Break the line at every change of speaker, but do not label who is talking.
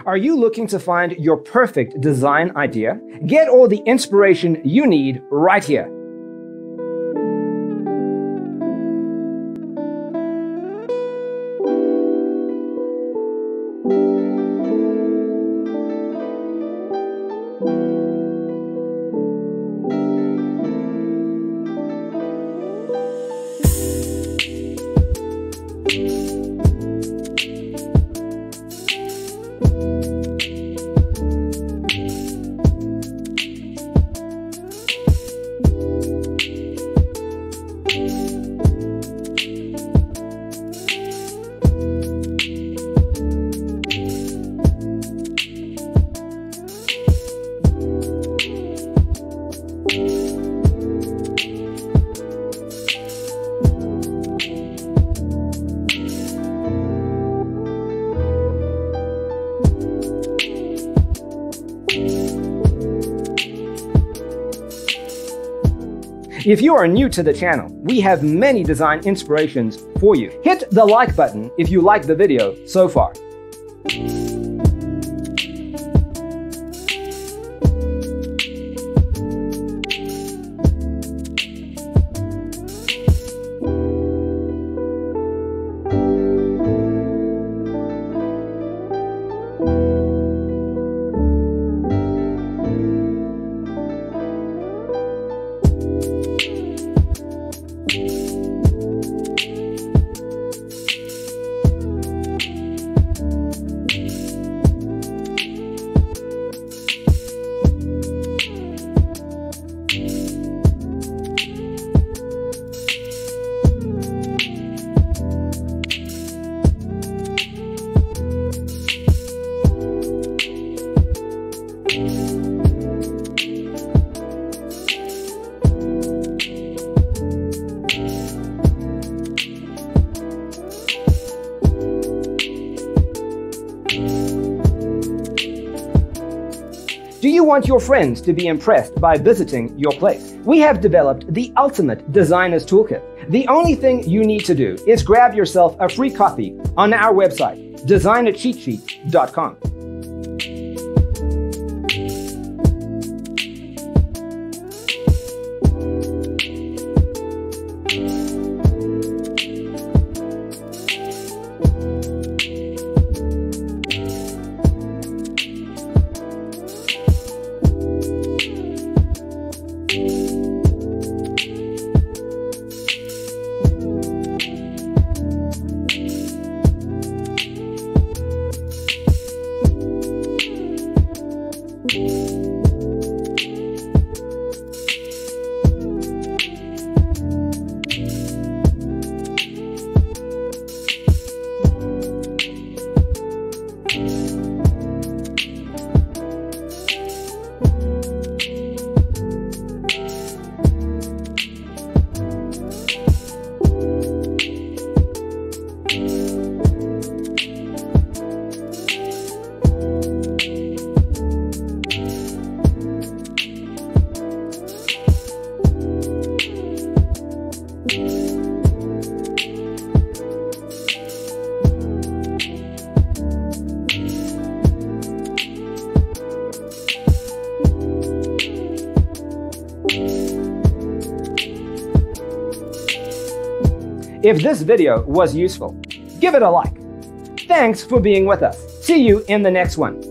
Are you looking to find your perfect design idea? Get all the inspiration you need right here. If you are new to the channel, we have many design inspirations for you. Hit the like button if you like the video so far. Do you want your friends to be impressed by visiting your place? We have developed the ultimate designer's toolkit. The only thing you need to do is grab yourself a free copy on our website, designercheatsheet.com. If this video was useful, give it a like. Thanks for being with us. See you in the next one.